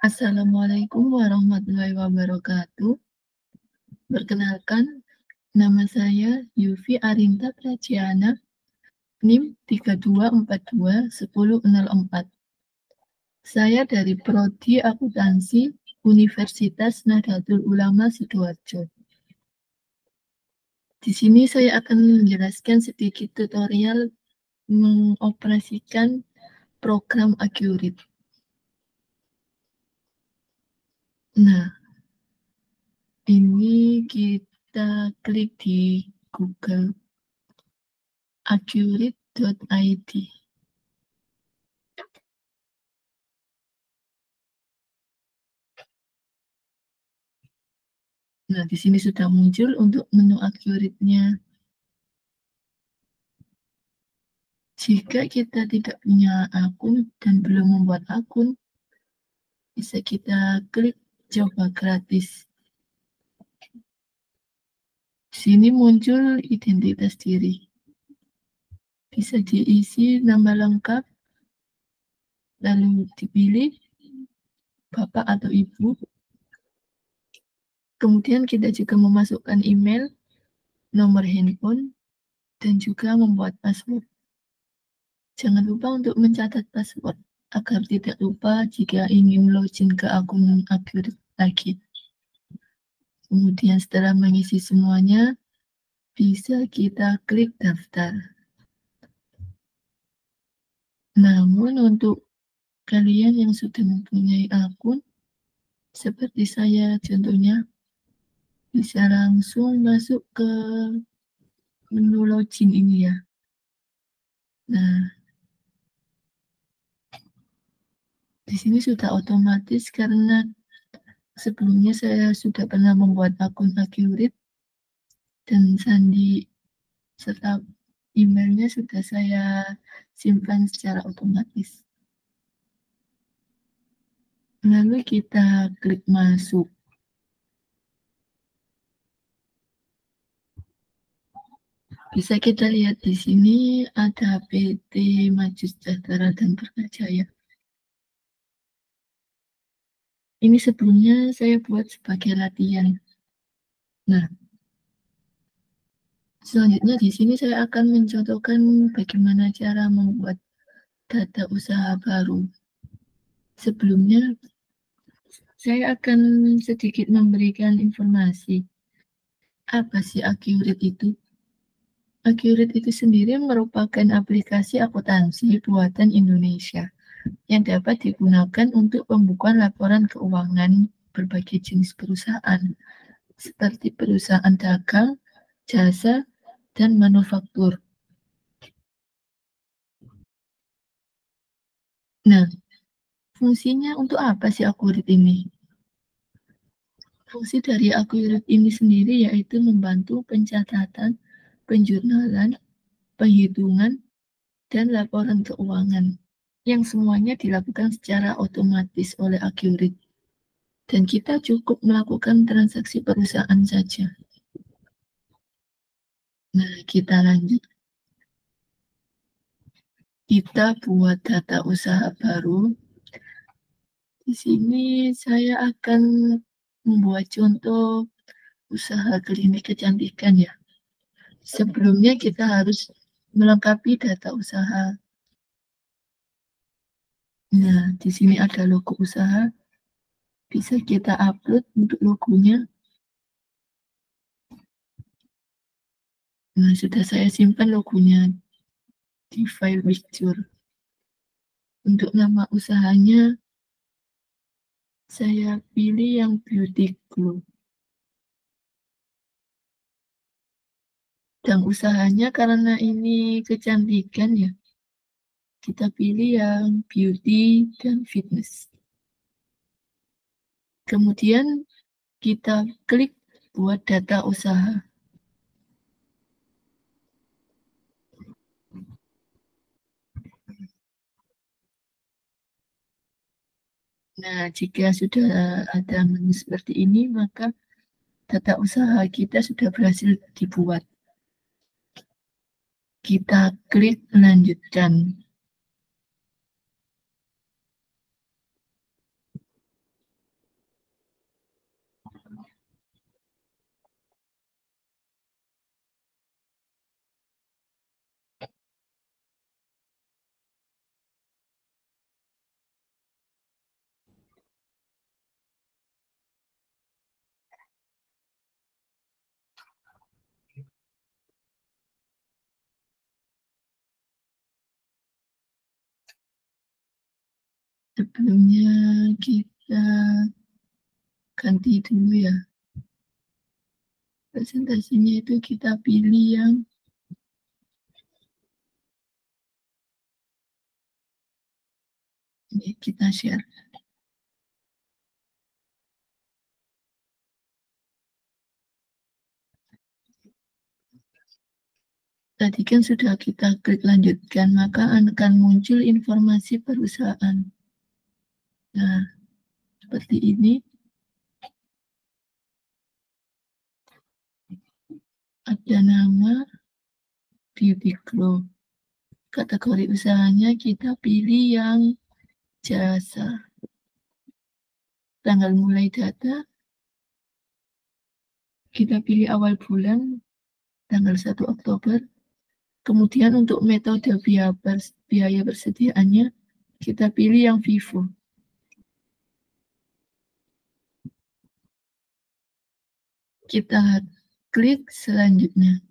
Assalamualaikum warahmatullahi wabarakatuh. Perkenalkan, nama saya Yufi Arinta Praciana, NIM 32421004. Saya dari Prodi Akuntansi Universitas Nahdlatul Ulama Sidoarjo. Di sini saya akan menjelaskan sedikit tutorial mengoperasikan program Accurate. Nah, ini kita klik di Google accurate.id. Nah, di sini sudah muncul untuk menu Accurate-nya. Jika kita tidak punya akun dan belum membuat akun, bisa kita klik coba gratis. Di sini muncul identitas diri. Bisa diisi nama lengkap, lalu dipilih Bapak atau Ibu. Kemudian kita juga memasukkan email, nomor handphone, dan juga membuat password. Jangan lupa untuk mencatat password agar tidak lupa jika ingin login ke akun Accurate lagi. Kemudian setelah mengisi semuanya, bisa kita klik daftar. Namun untuk kalian yang sudah mempunyai akun, seperti saya contohnya, bisa langsung masuk ke menu login ini ya. Nah, di sini sudah otomatis karena sebelumnya saya sudah pernah membuat akun Accurate dan sandi serta emailnya sudah saya simpan secara otomatis. Lalu kita klik masuk. Bisa kita lihat di sini ada PT Maju Sejahtera dan Berkajaya. Ini sebelumnya saya buat sebagai latihan. Nah, selanjutnya di sini saya akan mencontohkan bagaimana cara membuat data usaha baru. Sebelumnya, saya akan sedikit memberikan informasi. Apa sih Accurate itu? Accurate itu sendiri merupakan aplikasi akuntansi buatan Indonesia yang dapat digunakan untuk pembukuan laporan keuangan berbagai jenis perusahaan, seperti perusahaan dagang, jasa, dan manufaktur. Nah, fungsinya untuk apa sih Accurate ini? Fungsi dari Accurate ini sendiri yaitu membantu pencatatan, penjurnalan, penghitungan, dan laporan keuangan yang semuanya dilakukan secara otomatis oleh Accurate. Dan kita cukup melakukan transaksi perusahaan saja. Nah, kita lanjut. Kita buat data usaha baru. Di sini saya akan membuat contoh usaha klinik kecantikan ya. Sebelumnya kita harus melengkapi data usaha. Nah, di sini ada logo usaha. Bisa kita upload untuk logonya. Nah, sudah saya simpan logonya di file picture. Untuk nama usahanya, saya pilih yang Beauty Glow. Dan usahanya karena ini kecantikan ya, kita pilih yang beauty dan fitness. Kemudian kita klik buat data usaha. Nah, jika sudah ada menu seperti ini, maka data usaha kita sudah berhasil dibuat. Kita klik melanjutkan. Sebelumnya kita ganti dulu ya. Presentasinya itu kita pilih yang ini, kita share. Tadi kan sudah kita klik lanjutkan, maka akan muncul informasi perusahaan. Nah, seperti ini. Ada nama Beauty Glow. Kategori usahanya kita pilih yang jasa. Tanggal mulai data, kita pilih awal bulan, tanggal 1 Oktober. Kemudian untuk metode biaya persediaannya, kita pilih yang Vivo. Kita klik selanjutnya.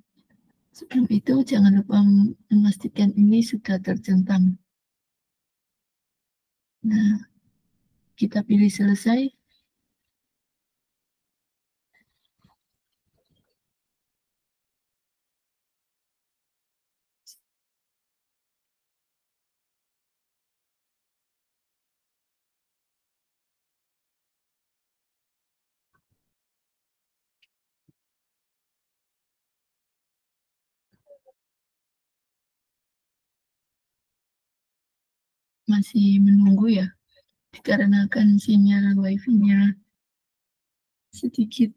Sebelum itu, jangan lupa memastikan ini sudah tercentang. Nah, kita pilih selesai. Masih menunggu ya, dikarenakan sinyal wifi-nya sedikit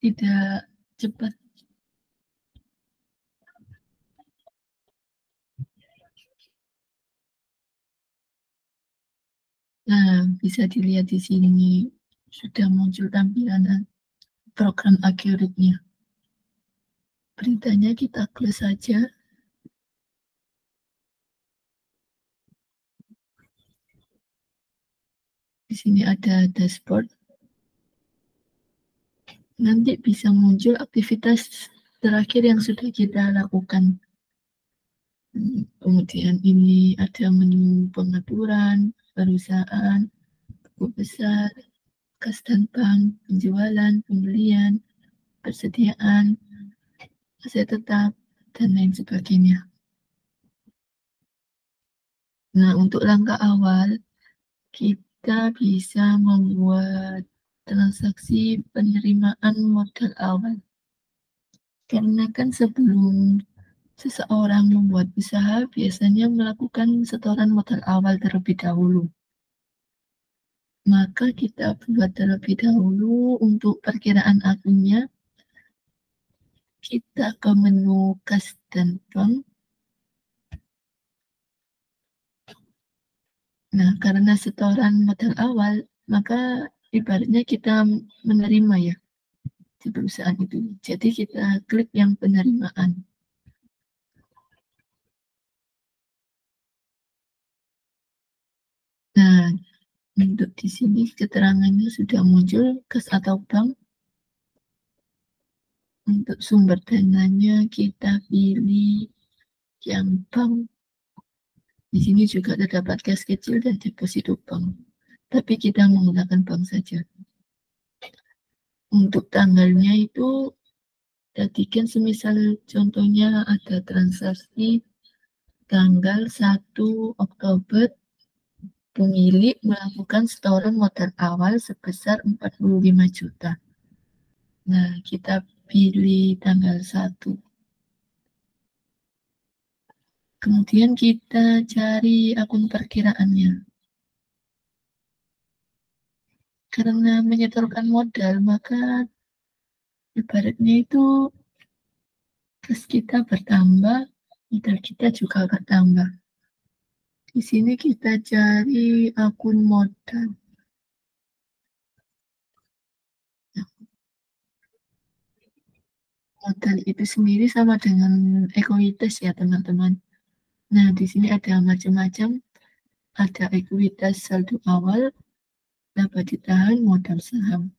tidak cepat. Nah, bisa dilihat di sini sudah muncul tampilan program akuratnya. Beritanya kita close saja. Di sini ada dashboard. Nanti bisa muncul aktivitas terakhir yang sudah kita lakukan. Kemudian ini ada menu pengaturan, perusahaan, buku besar, kas dan bank, penjualan, pembelian, persediaan, aset tetap, dan lain sebagainya. Nah, untuk langkah awal, kita bisa membuat transaksi penerimaan modal awal. Karena kan sebelum seseorang membuat usaha, biasanya melakukan setoran modal awal terlebih dahulu. Maka kita buat terlebih dahulu untuk perkiraan akunnya. Kita ke menu kas dan bank. Nah, karena setoran modal awal, maka ibaratnya kita menerima ya di perusahaan itu. Jadi kita klik yang penerimaan. Nah, untuk di sini keterangannya sudah muncul kas atau bank. Untuk sumber dananya kita pilih yang bank. Di sini juga terdapat kas kecil dan deposito bank. Tapi kita menggunakan bank saja. Untuk tanggalnya itu tadi kan semisal contohnya ada transaksi tanggal 1 Oktober, pemilik melakukan setoran modal awal sebesar 45 juta. Nah, kita pilih tanggal 1. Kemudian kita cari akun perkiraannya. Karena menyetorkan modal, maka ibaratnya itu kas kita bertambah, modal kita juga bertambah. Di sini kita cari akun modal. Modal itu sendiri sama dengan ekuitas ya teman-teman. Nah, di sini ada macam-macam. Ada ekuitas saldo awal, laba ditahan, modal saham.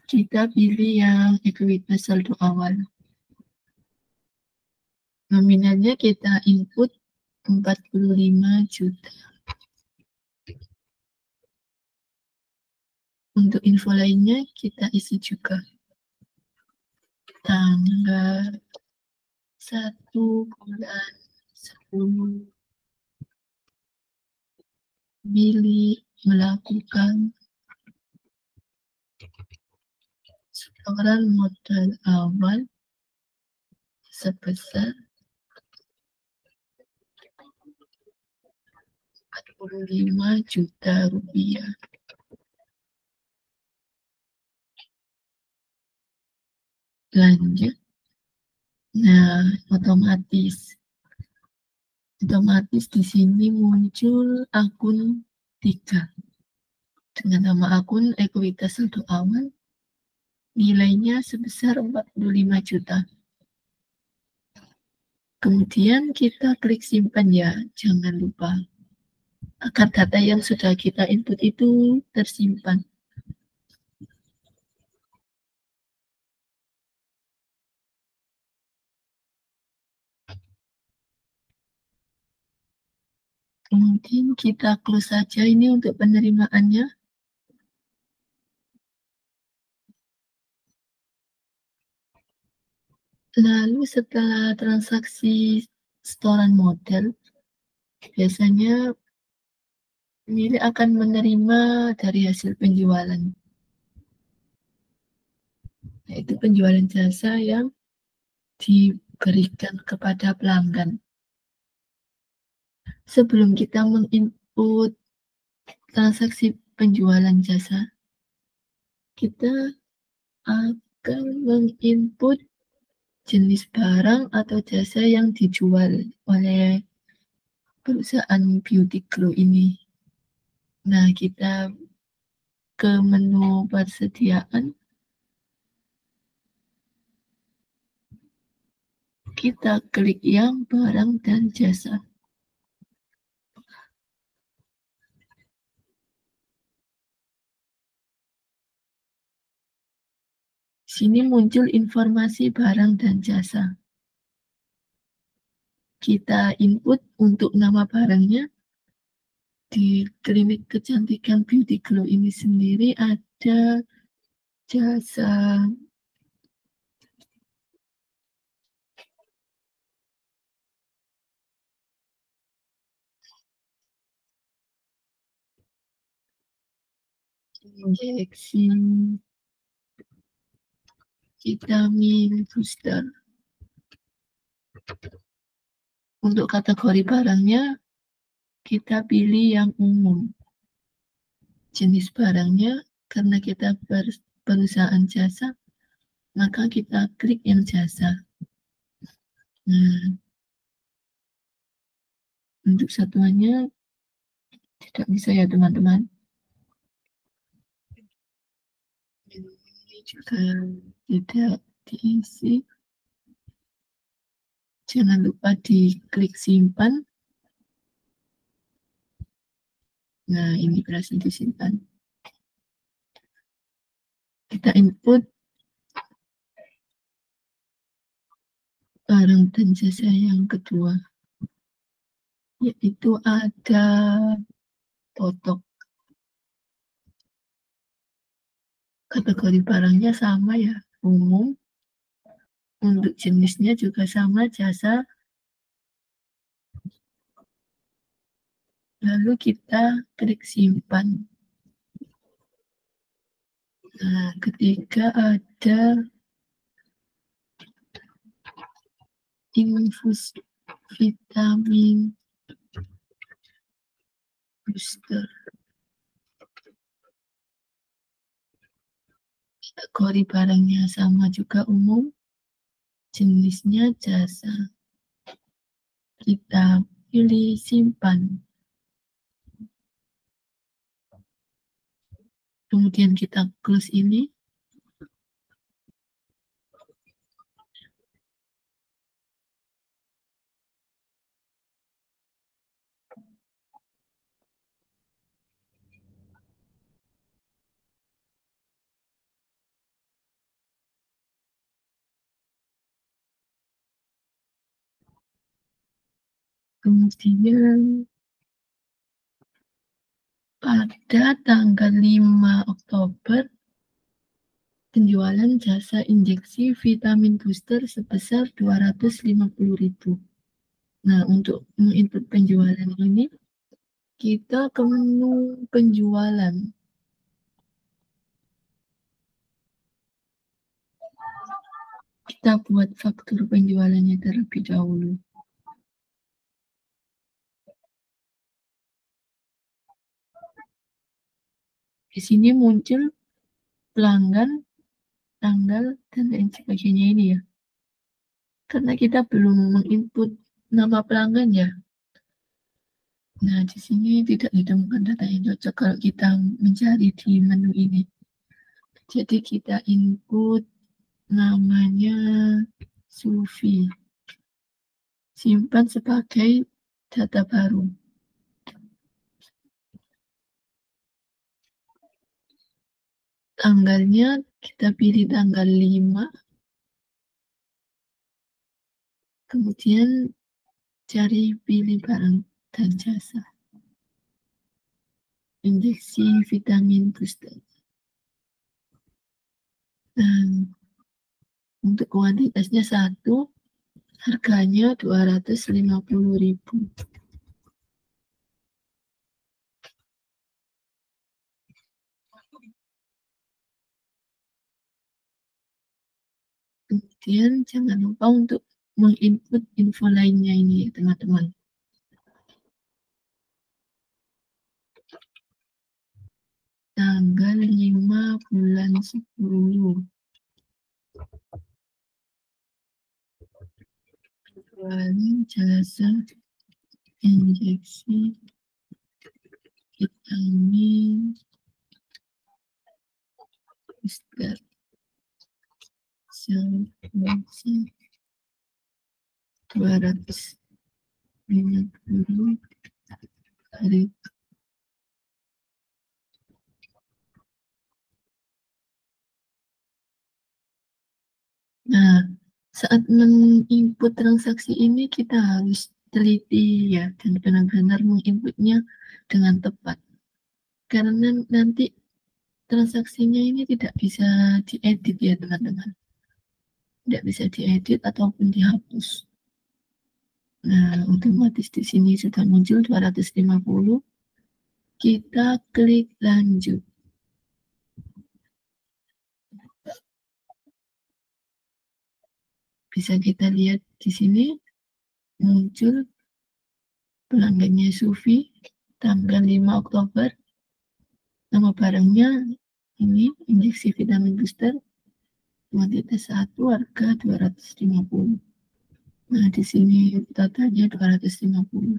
Kita pilih yang ekuitas saldo awal. Nominalnya kita input 45 juta. Untuk info lainnya kita isi juga tanggal 1 bulan 10 Billy melakukan setoran modal awal sebesar 45 juta rupiah. Lanjut. Nah, otomatis di sini muncul akun 3 dengan nama akun ekuitas saldo awal nilainya sebesar 45 juta. Kemudian kita klik simpan ya, jangan lupa agar data yang sudah kita input itu tersimpan. Kemudian kita close saja ini untuk penerimaannya. Lalu setelah transaksi setoran modal, biasanya pemilik akan menerima dari hasil penjualan, yaitu penjualan jasa yang diberikan kepada pelanggan. Sebelum kita menginput transaksi penjualan jasa, kita akan menginput jenis barang atau jasa yang dijual oleh perusahaan Beauty Glow ini. Nah, kita ke menu persediaan, kita klik yang barang dan jasa. Sini muncul informasi barang dan jasa. Kita input untuk nama barangnya. Di klinik kecantikan Beauty Glow ini sendiri ada jasa injeksi vitamin booster. Untuk kategori barangnya, kita pilih yang umum. Jenis barangnya, karena kita perusahaan jasa, maka kita klik yang jasa. Nah, untuk satuannya tidak bisa ya teman-teman. Ini juga tidak diisi. Jangan lupa diklik simpan. Nah, ini berhasil disimpan. Kita input barang dan jasa yang kedua, yaitu ada totok. Kategori barangnya sama ya, umum. Untuk jenisnya juga sama, jasa. Lalu kita klik simpan. Nah, ketiga ada infus vitamin booster. Kategori barangnya sama juga umum, jenisnya jasa. Kita pilih simpan. Kemudian kita close ini. Kemudian Pada tanggal 5 Oktober, penjualan jasa injeksi vitamin booster sebesar 250.000. Nah, untuk menginput penjualan ini, kita ke menu penjualan. Kita buat faktur penjualannya terlebih dahulu. Di sini muncul pelanggan, tanggal, dan lain sebagainya ini ya. Karena kita belum menginput nama pelanggan ya. Nah, di sini tidak ditemukan data yang cocok kalau kita mencari di menu ini. Jadi kita input namanya Sufi. Simpan sebagai data baru. Tanggalnya kita pilih tanggal 5. Kemudian cari pilih barang dan jasa. Injeksi vitamin booster. Dan untuk kuantitasnya 1, harganya 250.000. Kemudian jangan lupa untuk menginput info lainnya ini ya teman-teman. Tanggal 5 bulan 10. Penjualan jasa injeksi vitamin booster sebesar 250.000. Nah, saat menginput transaksi ini kita harus teliti ya dan benar-benar menginputnya dengan tepat. Karena nanti transaksinya ini tidak bisa diedit ya teman-teman. Tidak bisa diedit ataupun dihapus. Nah, otomatis di sini sudah muncul 250. Kita klik lanjut. Bisa kita lihat di sini muncul pelanggannya Sufi tanggal 5 Oktober. Nama barangnya ini injeksi vitamin booster kuantitas 1, harga 250. Nah, di sini totalnya 250.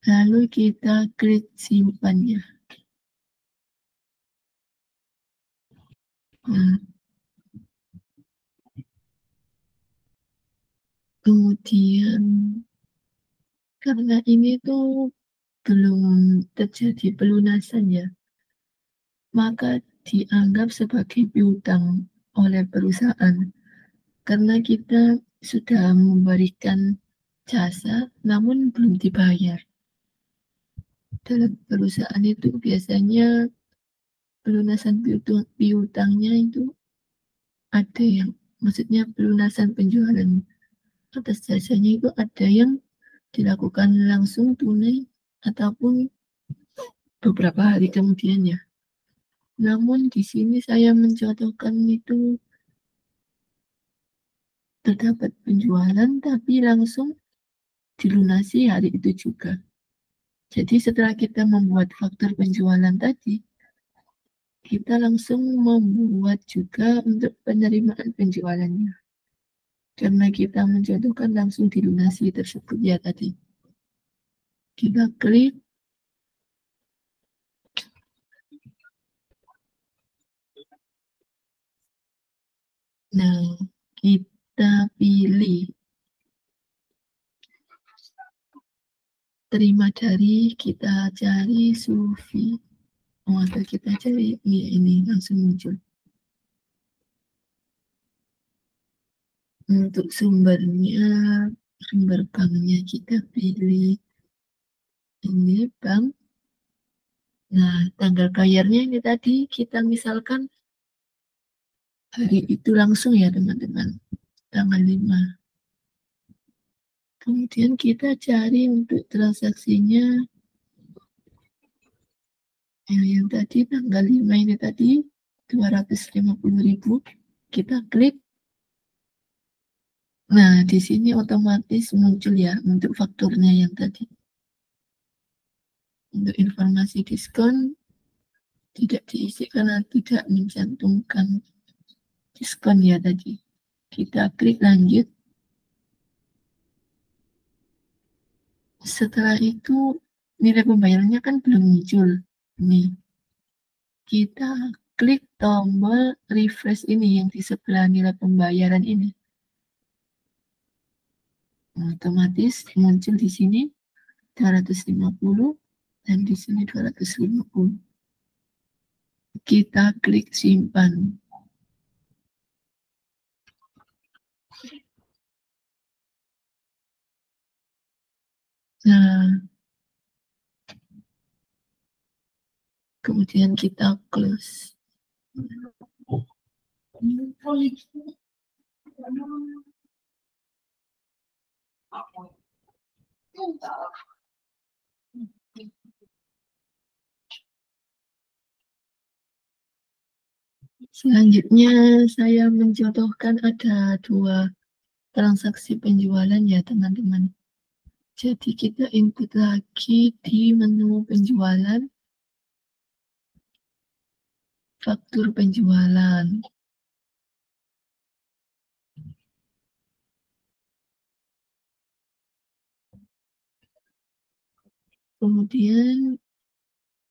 Lalu kita klik simpan ya. Nah, kemudian karena ini tuh belum terjadi pelunasan ya, maka dianggap sebagai piutang oleh perusahaan karena kita sudah memberikan jasa namun belum dibayar. Dalam perusahaan itu biasanya pelunasan piutangnya itu ada yang maksudnya pelunasan penjualan atas jasanya itu ada yang dilakukan langsung tunai ataupun beberapa hari kemudian ya. Namun di sini saya mencontohkan itu terdapat penjualan tapi langsung dilunasi hari itu juga. Jadi setelah kita membuat faktur penjualan tadi, kita langsung membuat juga untuk penerimaan penjualannya. Karena kita mencontohkan langsung dilunasi tersebut ya tadi. Kita klik. Nah, kita pilih terima dari, kita cari Sufi. Atau kita cari ini langsung muncul. Untuk sumbernya, sumber banknya kita pilih ini bank Nah, tanggal bayarnya ini tadi kita misalkan hari itu langsung ya teman-teman, tanggal 5. Kemudian kita cari untuk transaksinya yang tadi tanggal 5 ini tadi 250.000. Kita klik. Nah, di sini otomatis muncul ya untuk fakturnya yang tadi. Untuk informasi diskon tidak diisi karena tidak mencantumkan diskon ya tadi. Kita klik lanjut. Setelah itu nilai pembayarannya kan belum muncul. Nih, kita klik tombol refresh ini yang di sebelah nilai pembayaran ini. Nah, otomatis muncul di sini 250 dan di sini 250. Kita klik simpan. Nah, kemudian kita close. Selanjutnya saya mencontohkan ada 2 transaksi penjualan ya teman-teman. Jadi kita input lagi di menu penjualan, faktur penjualan. Kemudian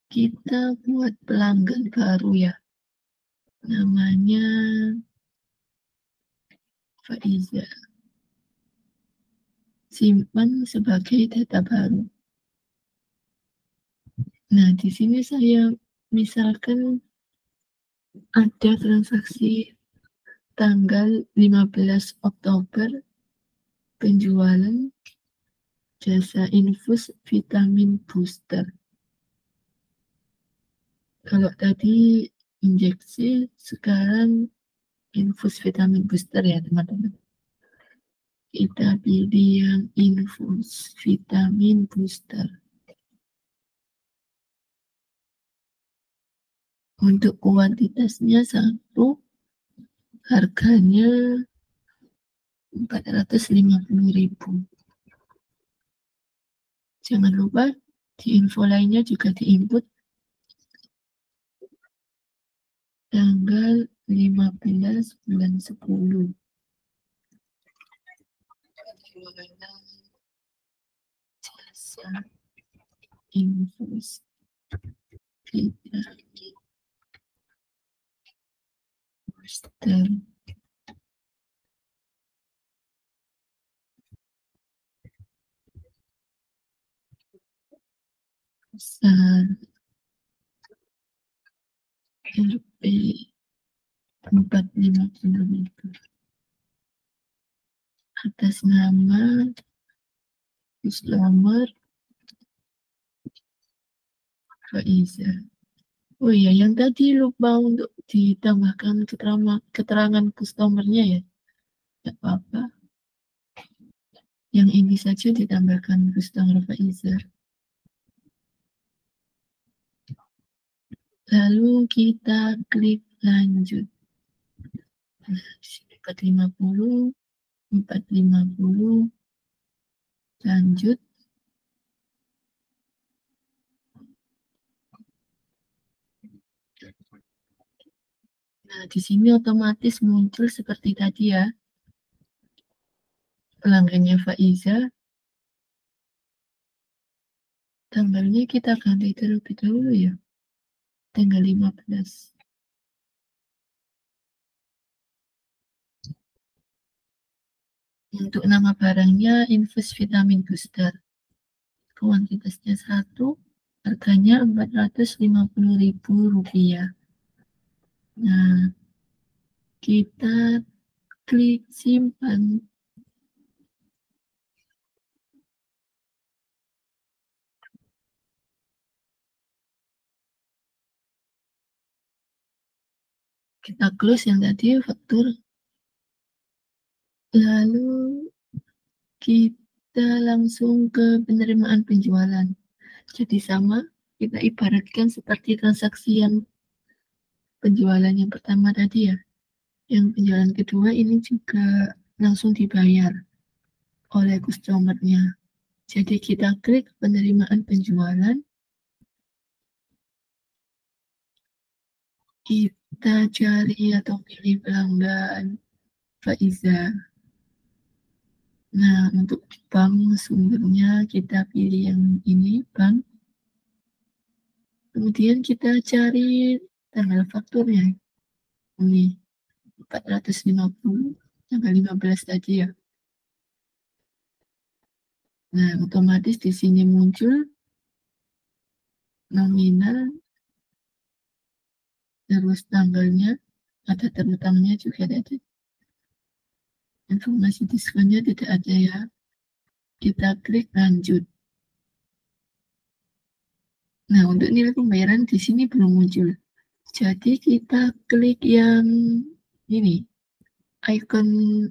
kita buat pelanggan baru ya. Namanya Faiza. Simpan sebagai data baru. Nah, di sini saya misalkan ada transaksi tanggal 15 Oktober penjualan jasa infus vitamin booster. Kalau tadi injeksi, sekarang infus vitamin booster ya teman-teman. Kita pilih yang infus vitamin booster. Untuk kuantitasnya 1, harganya 450.000. Jangan lupa di info lainnya juga diinput tanggal 15 bulan 10. Jasa infus vitamin booster. Besar LP 450.000 atas nama Islamar Faiza. Oh iya, yang tadi lupa untuk ditambahkan keterangan customernya ya. Tidak apa-apa. Yang ini saja ditambahkan customer Faiza. Lalu kita klik lanjut. Nah, di sini 450, lanjut. Nah, di sini otomatis muncul seperti tadi ya. Pelanggannya Faiza. Tanggalnya kita ganti terlebih dahulu ya. Tanggal 15. Untuk nama barangnya infus vitamin booster. Kuantitasnya 1, harganya Rp450.000. Nah, kita klik simpan. Kita close yang tadi faktur. Lalu kita langsung ke penerimaan penjualan. Jadi sama, kita ibaratkan seperti transaksi yang penjualan yang pertama tadi ya. Yang penjualan kedua ini juga langsung dibayar oleh customer-nya. Jadi kita klik penerimaan penjualan, kita cari atau pilih pelanggan Faiza. Nah, untuk bank sumbernya kita pilih yang ini, bank. Kemudian kita cari tanggal fakturnya. Ini 450, tanggal 15 tadi ya. Nah, otomatis di sini muncul nominal, terus tanggalnya, ada terutangnya juga ada. Informasi diskonnya tidak ada ya. Kita klik lanjut. Nah, untuk nilai pembayaran di sini belum muncul. Jadi kita klik yang ini, icon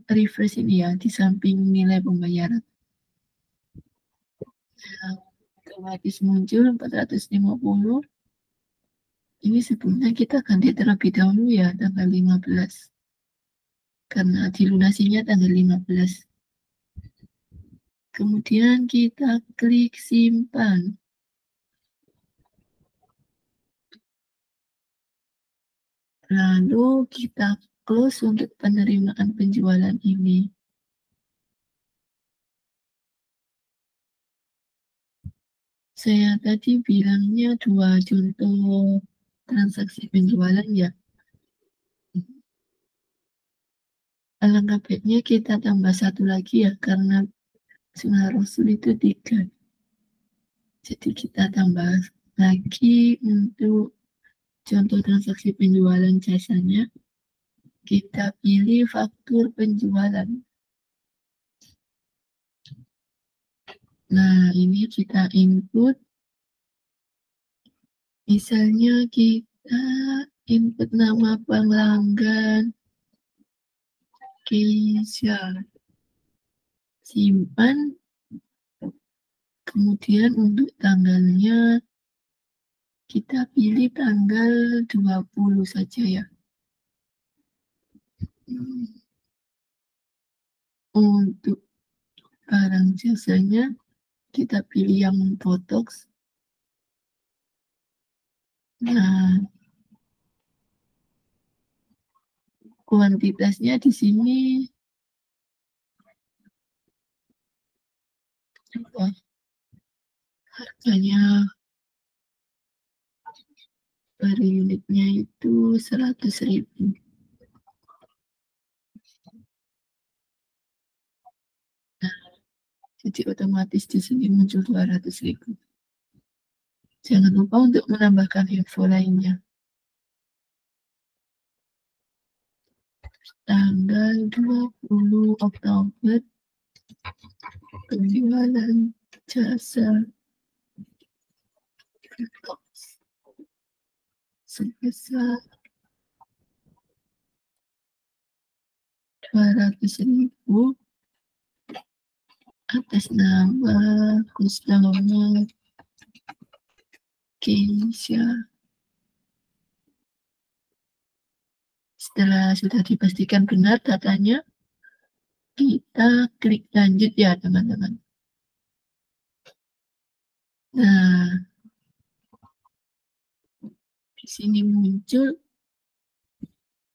refresh ini ya, di samping nilai pembayaran. Nah, otomatis muncul 450. Ini sebelumnya kita ganti terlebih dahulu ya, tanggal 15. Karena dilunasinya tanggal 15. Kemudian kita klik simpan. Lalu kita close untuk penerimaan penjualan ini. Saya tadi bilangnya 2 contoh transaksi penjualan ya. Alangkah baiknya kita tambah satu lagi ya, karena sunnah Rasul itu 3. Jadi kita tambah lagi untuk contoh transaksi penjualan jasanya. Kita pilih faktur penjualan. Nah, ini kita input. Misalnya kita input nama pelanggan Keisha. Simpan. Kemudian untuk tanggalnya kita pilih tanggal 20 saja ya. Untuk barang jasanya kita pilih yang botox. Nah, kuantitasnya di sini harganya per unitnya itu 100.000. Nah, jadi otomatis di sini muncul 200.000. Jangan lupa untuk menambahkan info lainnya. Tanggal 20 Oktober penjualan jasa sebesar 200.000 atas nama customer Keisha. Setelah sudah dipastikan benar datanya, kita klik lanjut ya teman-teman. Nah, di sini muncul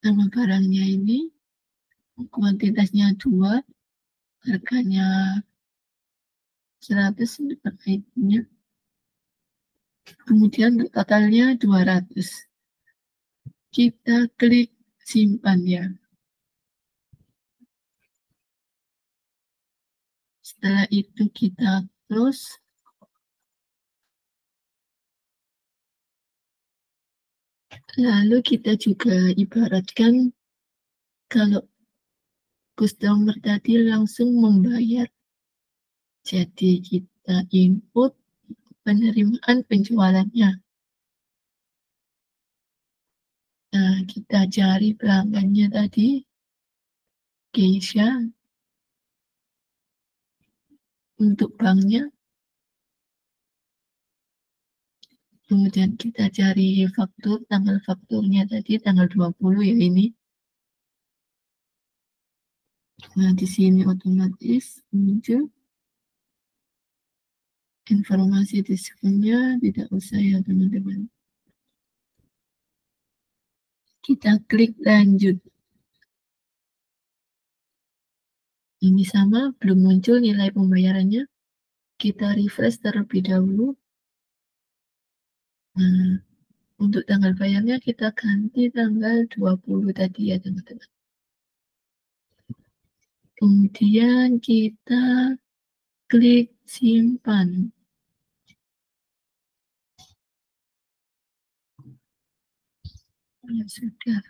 nama barangnya ini, kuantitasnya 2, harganya 100 per itemnya. Kemudian totalnya 200. Kita klik simpan ya. Setelah itu kita close. Lalu kita juga ibaratkan kalau customer tadi langsung membayar. Jadi kita input penerimaan penjualannya. Nah, kita cari pelanggannya tadi, Keisha. Untuk banknya, kemudian kita cari faktur, tanggal fakturnya tadi tanggal 20 ya ini. Nah, di sini otomatis muncul informasi diskonnya, tidak usah ya teman-teman. Kita klik lanjut. Ini sama, belum muncul nilai pembayarannya. Kita refresh terlebih dahulu. Nah, untuk tanggal bayarnya kita ganti tanggal 20 tadi ya teman-teman. Kemudian kita klik simpan. Ya sudah.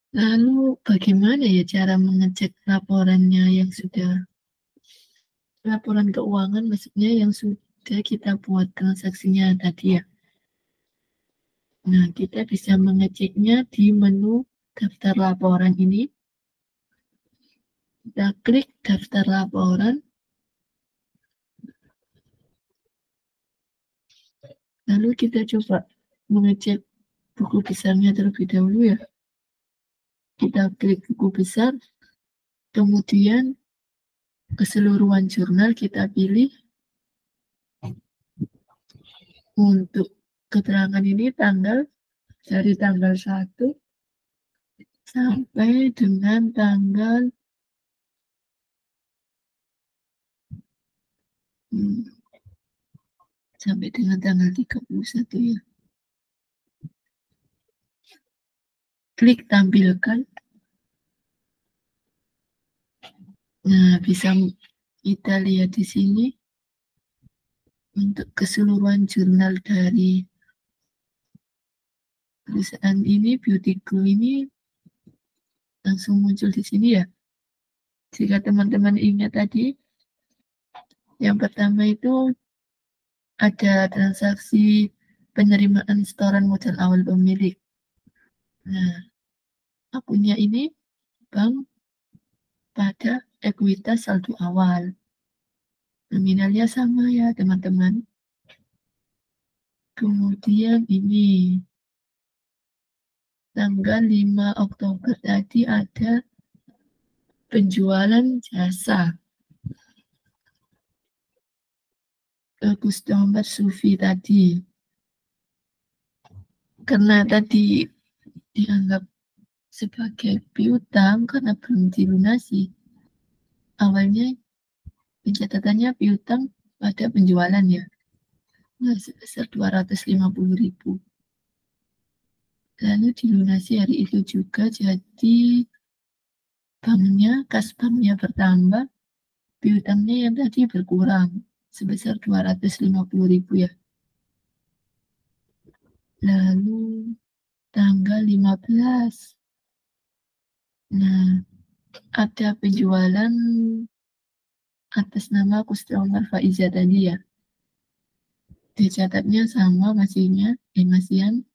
Lalu bagaimana ya cara mengecek laporannya yang sudah, laporan keuangan maksudnya yang sudah kita buat transaksinya tadi ya. Nah, kita bisa mengeceknya di menu daftar laporan ini. Kita klik daftar laporan. Lalu kita coba mengecek buku besarnya terlebih dahulu ya. Kita klik buku besar. Kemudian keseluruhan jurnal kita pilih. Untuk keterangan ini dari tanggal 1 sampai dengan tanggal sampai dengan tanggal 31 ya. Klik tampilkan. Nah, bisa kita lihat di sini untuk keseluruhan jurnal dari perusahaan ini, Beauty Glow ini langsung muncul di sini ya. Jika teman-teman ingat tadi, yang pertama itu ada transaksi penerimaan setoran modal awal pemilik. Nah, akunnya ini bank pada ekuitas saldo awal. Nominalnya sama ya teman-teman. Kemudian ini tanggal 5 Oktober tadi ada penjualan jasa ke customer Sufi tadi. Karena tadi dianggap sebagai piutang karena belum dilunasi. Awalnya pencatatannya piutang pada penjualan ya. Nah, sebesar 250.000. Lalu dilunasi hari itu juga, jadi kas banknya bertambah, piutangnya yang tadi berkurang sebesar 250.000 ya. Lalu tanggal 15. Nah, ada penjualan atas nama customer Faiza tadi ya. Dicatatnya sama masihan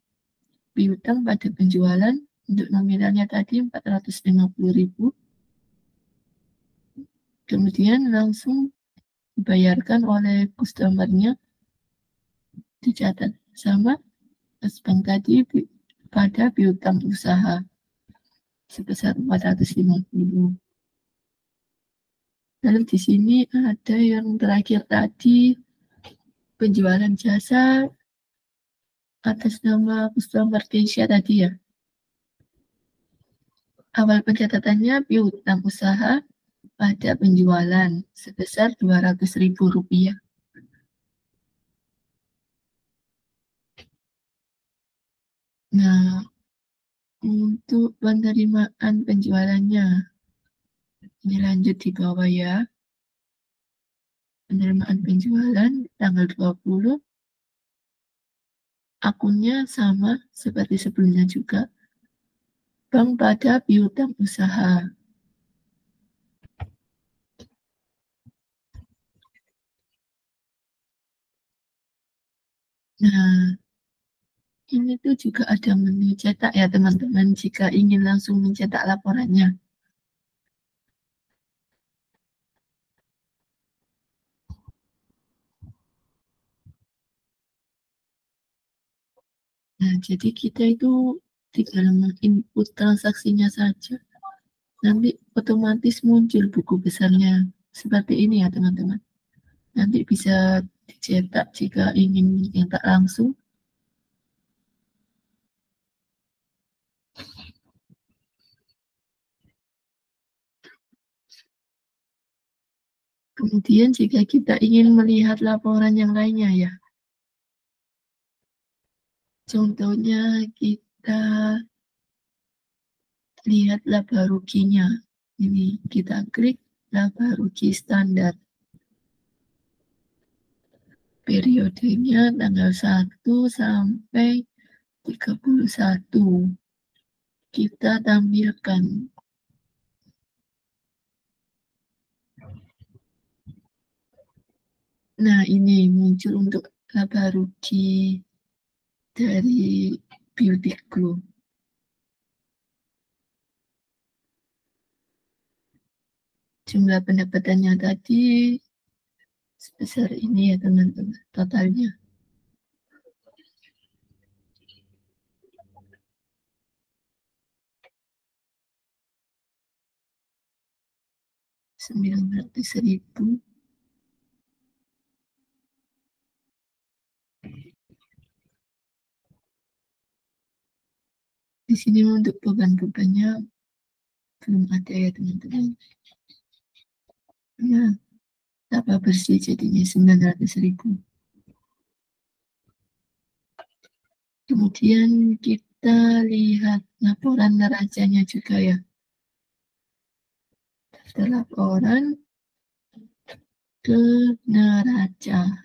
piutang pada penjualan untuk nominalnya tadi 450.000. Kemudian langsung dibayarkan oleh customernya, dicatat sama bank tadi pada piutang usaha sebesar 450. Lalu di sini ada yang terakhir tadi, penjualan jasa atas nama customer Keisha tadi ya. Awal pencatatannya piutang usaha pada penjualan sebesar 200.000 rupiah. Nah, untuk penerimaan penjualannya, ini lanjut di bawah ya. Penerimaan penjualan tanggal 20, akunnya sama seperti sebelumnya juga. Bank pada piutang usaha. Nah, Ini tuh juga ada menu cetak ya teman-teman jika ingin langsung mencetak laporannya. Nah, jadi kita itu tinggal menginput transaksinya saja. Nanti otomatis muncul buku besarnya seperti ini ya teman-teman. Nanti bisa dicetak jika ingin mencetak langsung. Kemudian jika kita ingin melihat laporan yang lainnya ya. Contohnya kita lihat laba ruginya. Ini kita klik laba rugi standar. Periodenya tanggal 1 sampai 31. Kita tampilkan. Nah, ini muncul untuk laba rugi dari Beauty Glow. Jumlah pendapatannya tadi sebesar ini ya teman-teman, totalnya. Rp900.000. Di sini untuk beban-bebannya belum ada ya teman-teman. Nah, laba bersih jadinya 900.000. Kemudian kita lihat laporan neracanya juga ya. Daftar laporan ke neraca.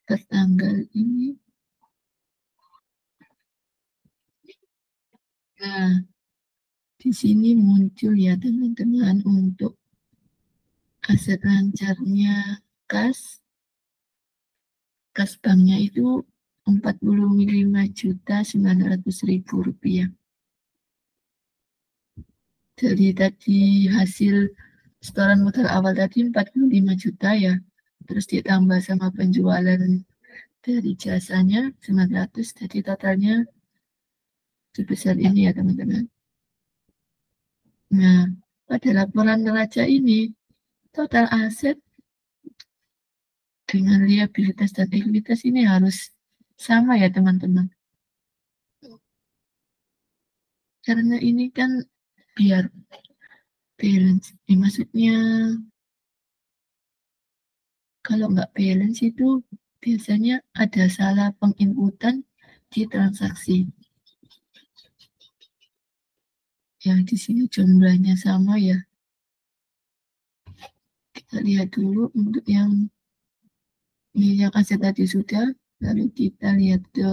Tertanggal ini. Nah, di sini muncul ya teman-teman untuk aset lancarnya kas banknya itu Rp45.900.000. Jadi tadi hasil setoran modal awal tadi 45 juta ya. Terus ditambah sama penjualan dari jasanya 900, jadi totalnya sebesar ini ya teman-teman. Nah, pada laporan neraca ini total aset dengan liabilitas dan ekuitas ini harus sama ya teman-teman. Karena ini kan biar balance, maksudnya kalau nggak balance itu biasanya ada salah penginputan di transaksi. Yang di sini jumlahnya sama ya. Kita lihat dulu untuk yang aset tadi sudah, lalu kita lihat ke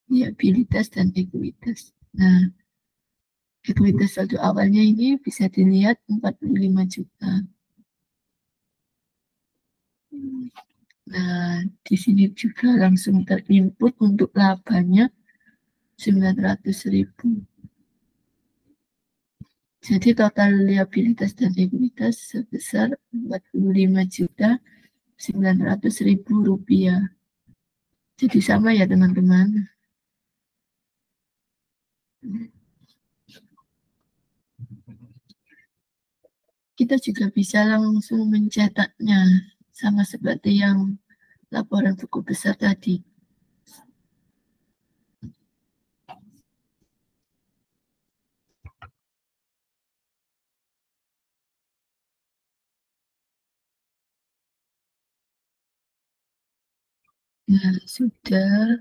liabilitas dan ekuitas. Nah, ekuitas saldo awalnya ini bisa dilihat 45 juta. Nah, di sini juga langsung terinput untuk labanya 900.000. Jadi total liabilitas dan ekuitas sebesar Rp45.900.000. Jadi sama ya teman-teman. Kita juga bisa langsung mencetaknya sama seperti yang laporan buku besar tadi. Nah, sudah.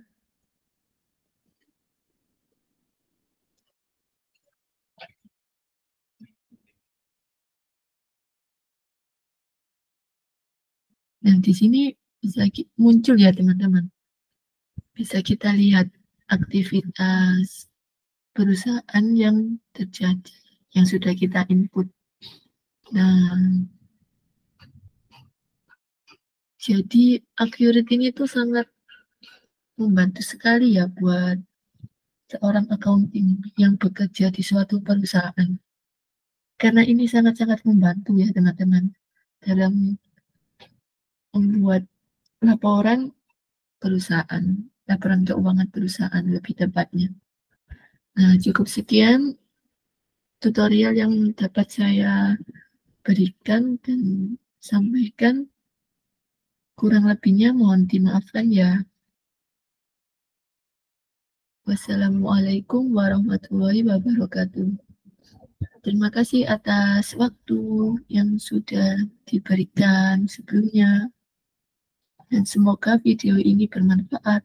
Nah, di sini bisa muncul ya teman-teman. Bisa kita lihat aktivitas perusahaan yang terjadi, yang sudah kita input. Nah, jadi Accurate ini tuh sangat membantu sekali ya buat seorang accounting yang bekerja di suatu perusahaan. Karena ini sangat-sangat membantu ya teman-teman dalam membuat laporan perusahaan, laporan keuangan perusahaan lebih tepatnya. Nah, cukup sekian tutorial yang dapat saya berikan dan sampaikan. Kurang lebihnya mohon dimaafkan ya. Wassalamualaikum warahmatullahi wabarakatuh. Terima kasih atas waktu yang sudah diberikan sebelumnya. Dan semoga video ini bermanfaat.